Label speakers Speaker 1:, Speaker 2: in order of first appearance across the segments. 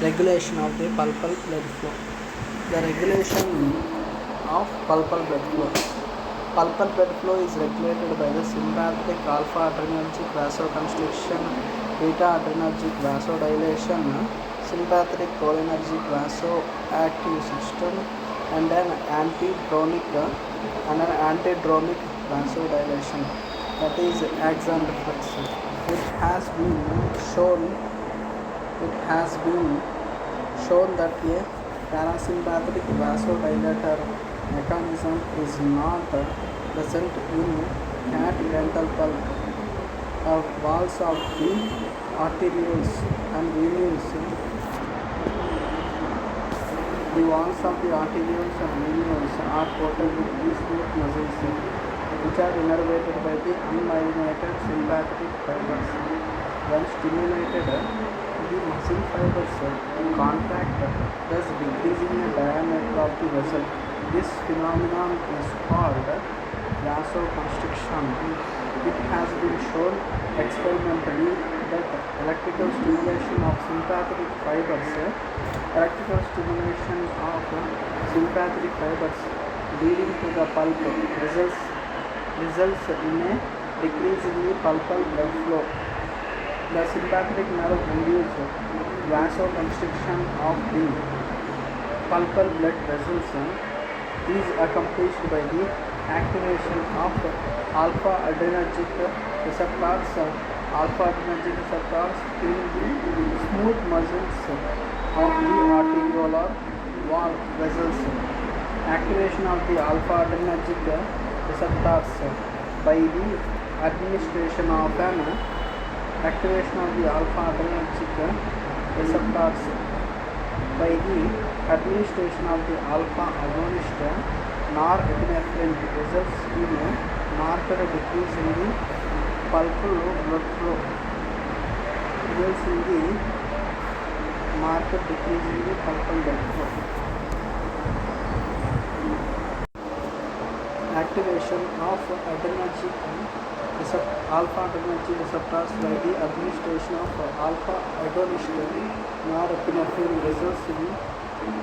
Speaker 1: Regulation of the pulpal blood flow. The regulation of pulpal blood flow. Pulpal blood flow is regulated by the sympathetic alpha adrenergic vasoconstriction, beta adrenergic vasodilation, sympathetic cholinergic vasoactive system, and an antidromic vasodilation, that is axon reflex. It has been shown that a parasympathetic vasodilator mechanism is not present in cat dental pulp or walls of the arterioles and venules. The walls of the arterioles and venules are coated with these smooth muscles, which are innervated by the unmyelinated sympathetic fibers. When stimulated, the muscle fibers contract, thus decreasing the diameter of the vessel. This phenomenon is called vasoconstriction. It has been shown experimentally that electrical stimulation of sympathetic fibers leading to the pulp results in a decrease in the pulpal blood flow. The sympathetic nerve induced vasoconstriction of the pulpal blood vessels is accomplished by the activation of alpha adrenergic receptors in the smooth muscles of the arteriolar wall vessels. Activation of the alpha adrenergic receptors by the administration of the alpha agonist norepinephrine results in a marked decrease in the pulpal blood flow. Activation of alpha adrenergic receptors by the administration of alpha agonist norepinephrine results in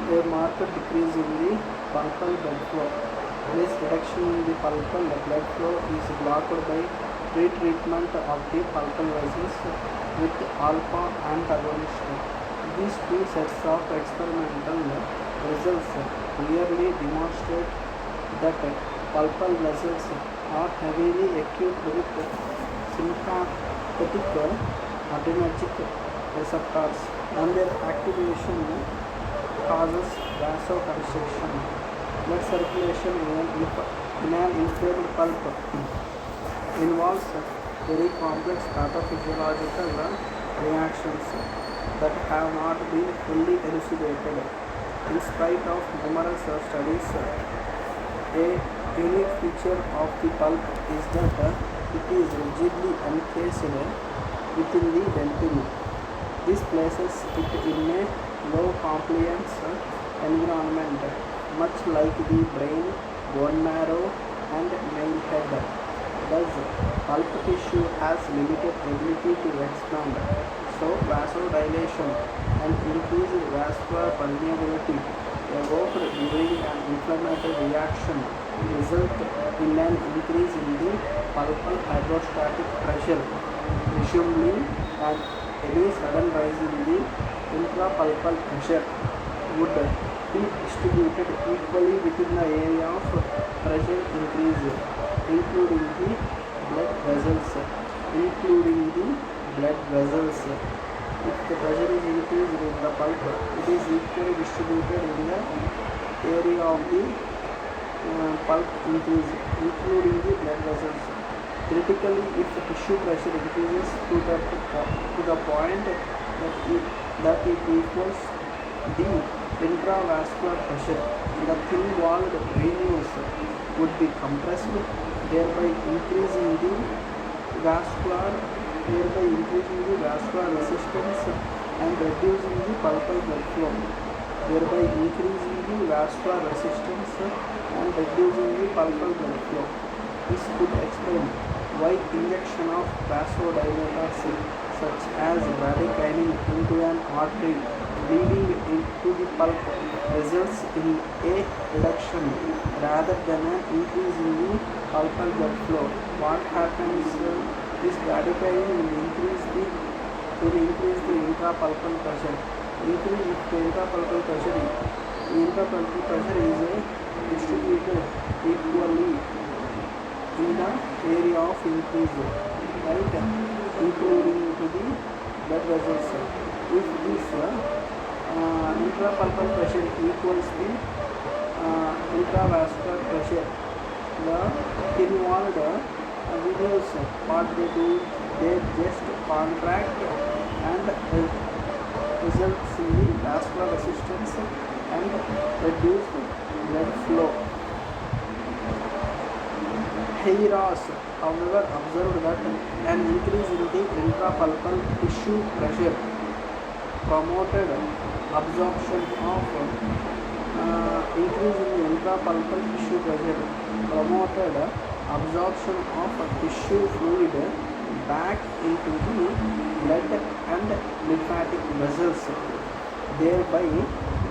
Speaker 1: a marked decrease in the pulpal blood flow. This reduction in the pulpal blood flow is blocked by retreatment of the pulpal vessels with alpha antagonist. These two sets of experimental results clearly demonstrate that pulpal vessels are heavily equipped with sympathetic adrenergic receptors, and their activation causes vasoconstriction. Blood circulation in an inflamed pulp involves very complex pathophysiological reactions that have not been fully elucidated. In spite of numerous studies, a unique feature of the pulp is that it is rigidly encased within the dentin. This places it in a low compliance environment, much like the brain, bone marrow, and nail head. Thus, pulp tissue has limited ability to expand, so vasodilation and increased vascular permeability evoked during an inflammatory reaction result in an increase in the pulpal hydrostatic pressure. Presumably, any sudden rise in the intrapulpal pressure would be distributed equally within the area of pressure increase, including the blood vessels. If the pressure is increased in the pulp, it is equally distributed in the area of the pulp increase, including the blood vessels. Critically, if the tissue pressure increases to the point that it equals the intravascular pressure, the thin-walled venules would be compressed, thereby increasing the vascular resistance and reducing the pulpal blood flow. This could explain why injection of vasodilators such as bradykinin into an artery leading into the pulp results in a reduction rather than an increase in the pulpal blood flow. What happens? This bradykinin will increase the intrapulpal pressure. Increase if the intrapulpal pressure is distributed equally in the area of increase, right, including to the blood vessels. If this intrapulpal pressure equals the intravascular pressure, the involved videos, what they do, they just contract and results in the vascular resistance and reduced blood flow. Hayras, however, observed that an increase in the intrapulpal tissue pressure promoted absorption of increase in the intrapulpal tissue pressure promoted absorption of tissue fluid back into the blood and lymphatic vessels, thereby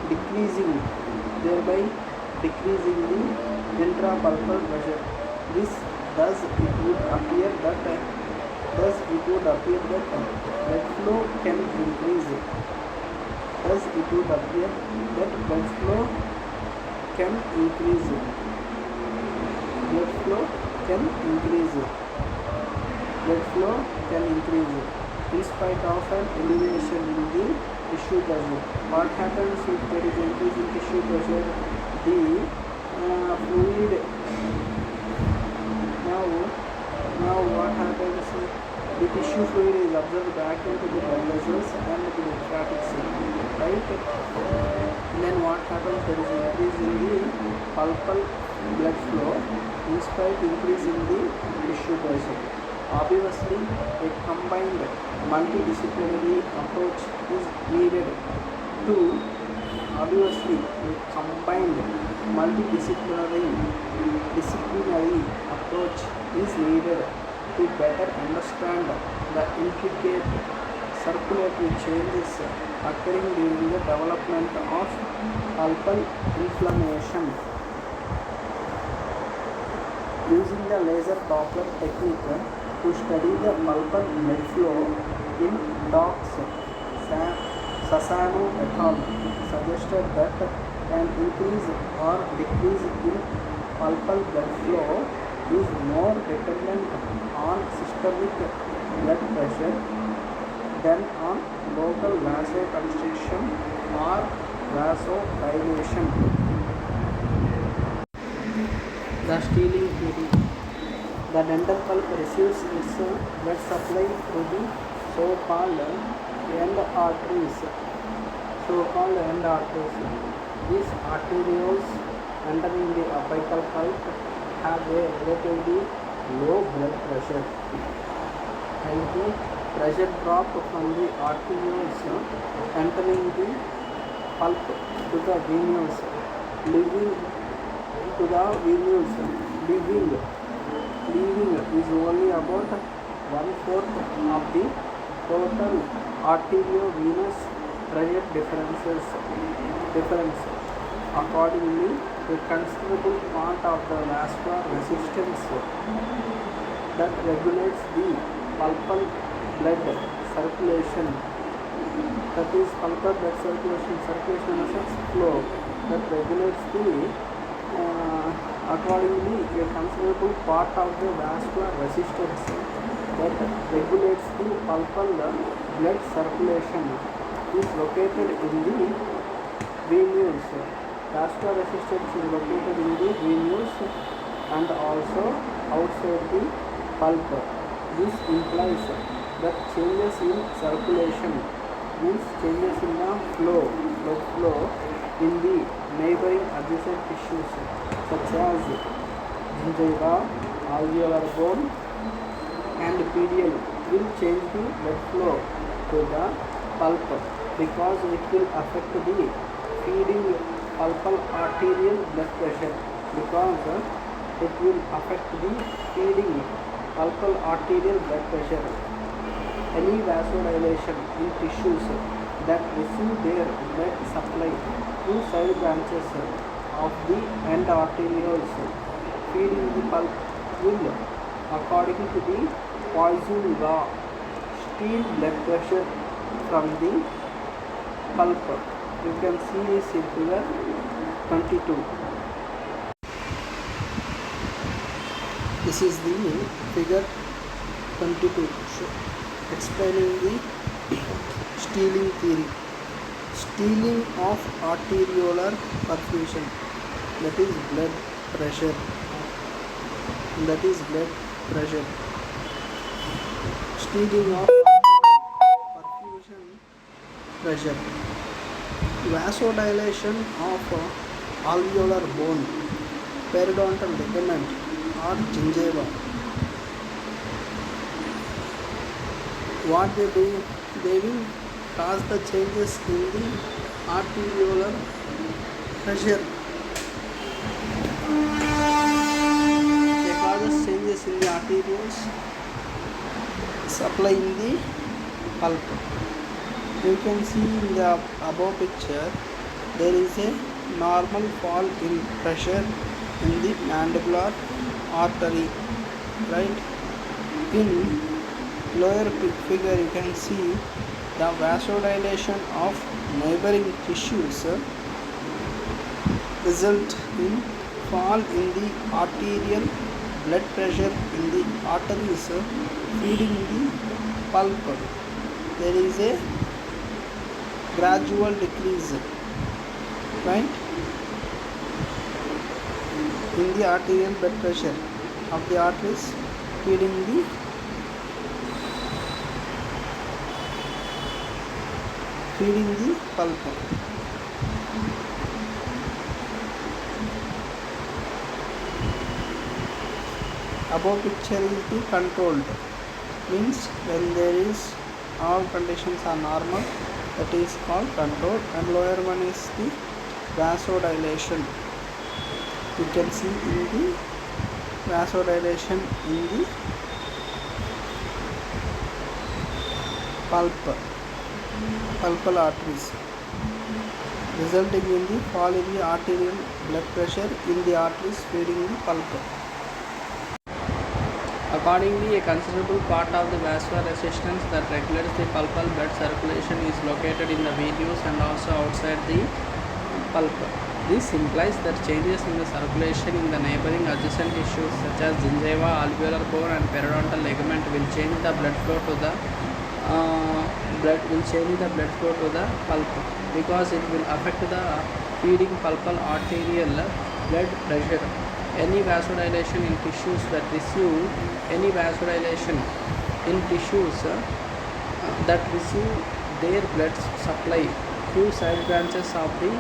Speaker 1: decreasing the intrapulpal pressure. Thus it would appear that blood flow can increase. Blood flow can increase. In spite of an elevation in the tissue pressure. What happens if there is increase in tissue pressure? The fluid. Now what happens? The tissue fluid is absorbed back into the blood vessels and to the lymphatic system, right? Then what happens? There is increase in the pulpal blood flow in spite increase in the tissue pressure. Obviously, a combined multidisciplinary approach is needed to approach is needed to better understand the intricate circulatory changes occurring during the development of pulpal inflammation. Using the laser Doppler technique to study the pulpal blood flow in dogs, Sassano et al. Suggested that an increase or decrease in pulpal blood flow is more dependent on systemic blood pressure than on local vasoconstriction or vasodilation. The stealing theory. The dental pulp receives its blood supply through the so-called end arteries. These arterioles entering the apical pulp have a relatively low blood pressure, and the pressure drop from the arterioles entering the pulp to the venules, leaving is only about 1/4 of the total arteriovenous pressure difference. Accordingly, a considerable part of the vascular resistance that regulates the pulpal blood circulation, that is pulpal blood circulation in a sense flow, that regulates the accordingly a considerable part of the vascular resistance that regulates the pulpal blood circulation is located in the venules. Vascular resistance is located in the venules and also outside the pulp. This implies that changes in circulation means changes in the blood flow in the neighboring adjacent tissues such as gingiva, alveolar bone and pedal will change the blood flow to the pulp because it will affect the feeding pulpal arterial blood pressure, any vasodilation in tissues that receive their blood supply through side branches of the end arterioles feeding the pulp will, according to the Poisson law, steal blood pressure from the pulp. You can see this in figure 22. This is the figure 22 explaining the stealing theory. Stealing of arteriolar perfusion, that is blood pressure. Stealing of perfusion pressure. Vasodilation of alveolar bone, periodontal ligament or gingiva. What they do? They will cause the changes in the arteriolar pressure. They cause changes in the arterioles supply in the pulp. You can see in the above picture there is a normal fall in pressure in the mandibular artery, right? In lower figure you can see the vasodilation of neighboring tissues result in fall in the arterial blood pressure in the arteries feeding the pulp. There is a gradual decrease, right, in the arterial blood pressure of the arteries feeding the pulp. Above picture is the controlled, means when there is all conditions are normal, that is called controlled, and lower one is the vasodilation. You can see in the vasodilation in the pulpal arteries, resulting in the fall in the arterial blood pressure in the arteries feeding the pulp. Accordingly, a considerable part of the vascular resistance that regulates the pulpal blood circulation is located in the venues and also outside the pulp. This implies that changes in the circulation in the neighboring adjacent tissues such as gingiva, alveolar bone and periodontal ligament will change the blood flow to the pulp, because it will affect the feeding pulpal arterial blood pressure. Any vasodilation in tissues that receive their blood supply through side branches of the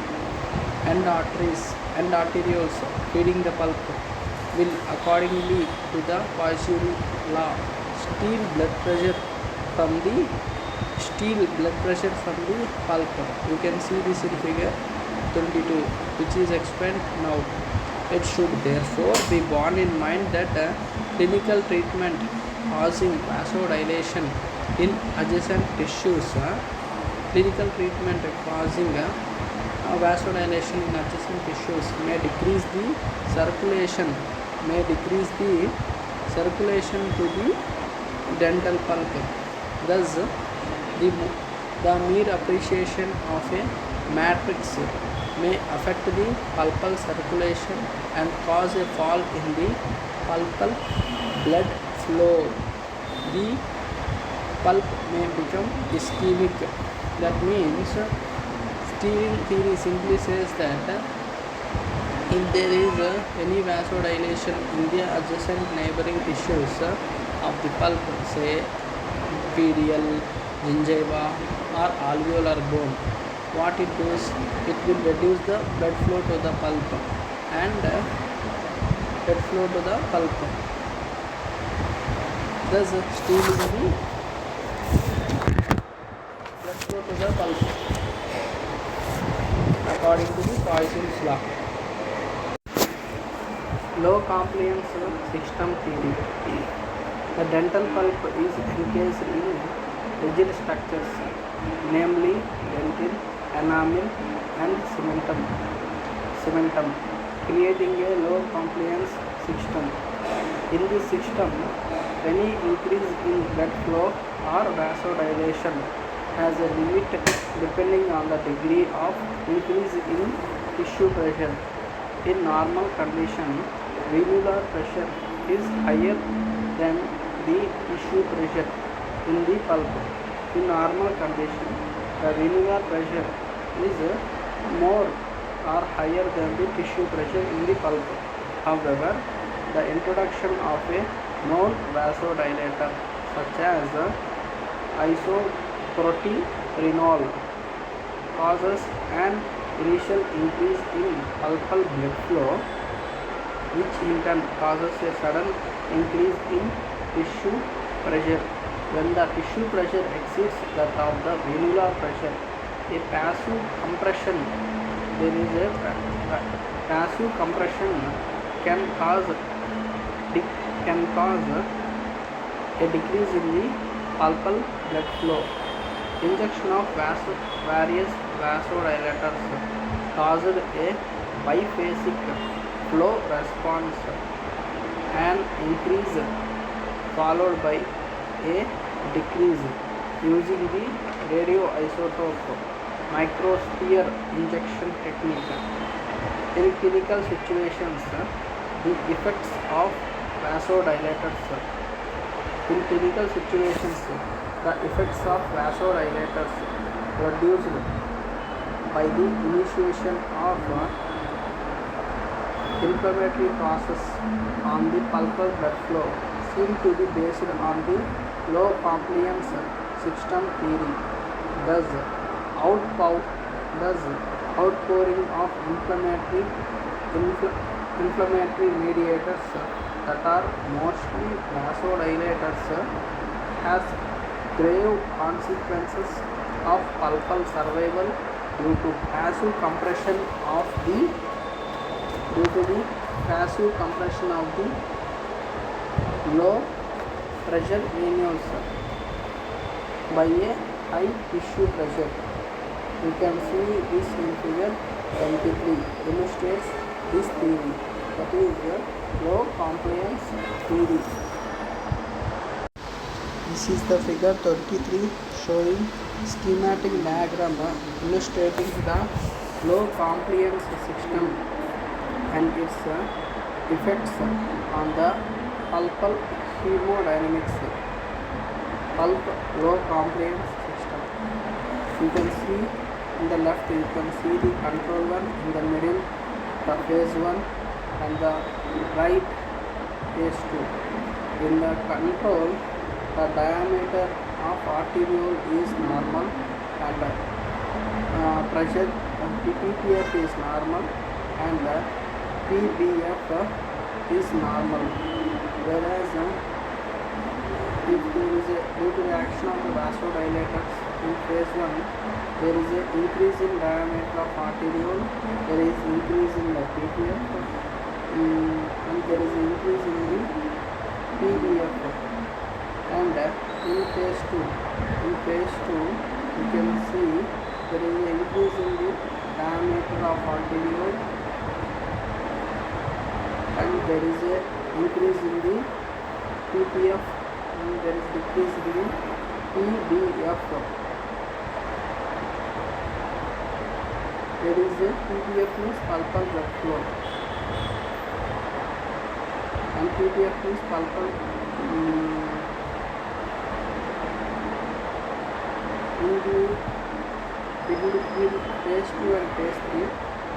Speaker 1: end arterioles feeding the pulp will, accordingly to the Poisson law, steal blood pressure from the pulp. You can see this in figure 22, which is explained now. It should therefore be borne in mind that clinical treatment causing vasodilation in adjacent tissues, may decrease the circulation to the dental pulp. Thus, the mere appreciation of a matrix may affect the pulpal circulation and cause a fall in the pulpal blood flow. The pulp may become ischemic. That means, stealing theory simply says that if there is any vasodilation in the adjacent neighboring tissues of the pulp, say pedial, gingiva or alveolar bone, what it does, it will reduce the blood flow to the pulp thus stealing the blood flow to the pulp according to the Poisson's law. Low compliance system theory. The dental pulp is encased in rigid structures, namely dentin, enamel, and cementum, creating a low compliance system. In this system, any increase in blood flow or vasodilation has a limit depending on the degree of increase in tissue pressure. In normal condition, venular pressure is higher than the tissue pressure in the pulp. In normal condition, the venular pressure is more or higher than the tissue pressure in the pulp. However, the introduction of a known vasodilator such as isoproterenol causes an initial increase in pulpal blood flow, which in turn causes a sudden increase in tissue pressure. When the tissue pressure exceeds that of the venular pressure, a passive compression can cause a decrease in the pulpal blood flow. Injection of various vasodilators caused a biphasic flow response, an increase followed by a decrease using the radioisotope microsphere injection technique. In clinical situations, the effects of vasodilators. In clinical situations, the effects of vasodilators produced by the initiation of inflammatory process on the pulpal blood flow seem to be based on the low compliance system theory. Thus, outpouring of inflammatory mediators that are mostly vasodilators has grave consequences of pulpal survival due to passive compression of the low pressure venules by a high tissue pressure. You can see this in figure 23 illustrates this theory, that is the low compliance theory. This is the figure 23 showing schematic diagram illustrating the low compliance system and its effects on the pulpal hemodynamics. Pulp low compliance system. You can see in the left, you can see the control one, in the middle the phase 1 and the right phase 2. In the control, the diameter of arteriole is normal and pressure PPF is normal and PBF is normal. Whereas if there is due to the action of the vasodilators in phase 1, there is an increase in diameter of arteriole, there is increase in the PPF and there is increase in the PBF. And in phase 2, you can see there is an increase in the diameter of arteriole and there is a increase in the PPF and there is decrease in the PBF. There is a PBF means pulpal blood flow and PBF means pulpal in between phase 2 and phase 3,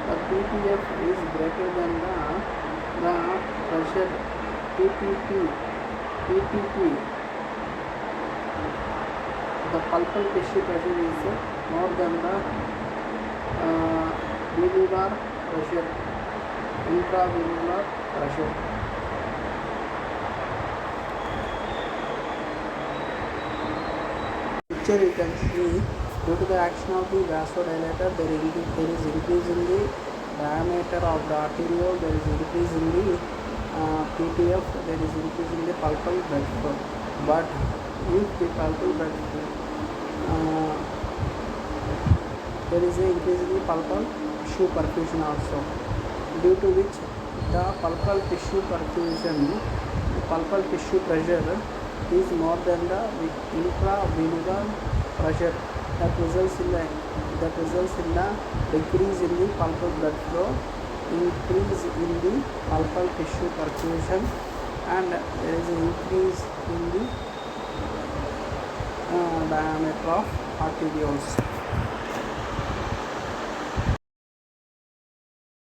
Speaker 1: the PPF is greater than the pressure PTP. The pulpal tissue pressure is more than the venular pressure, intravenular pressure. Picture you can see, due to the action of the vasodilator, there is increase in the diameter of the arteriole, there is increase in the PTF, there is increase in the pulpal blood flow. But if the pulpal blood uh, there is an increase in the pulpal tissue perfusion also, due to which the pulpal tissue perfusion, the pulpal tissue pressure is more than the intravenular pressure, that results in the decrease in the pulpal blood flow, increase in the pulpal tissue perfusion, and there is an increase in the diameter of arterioles.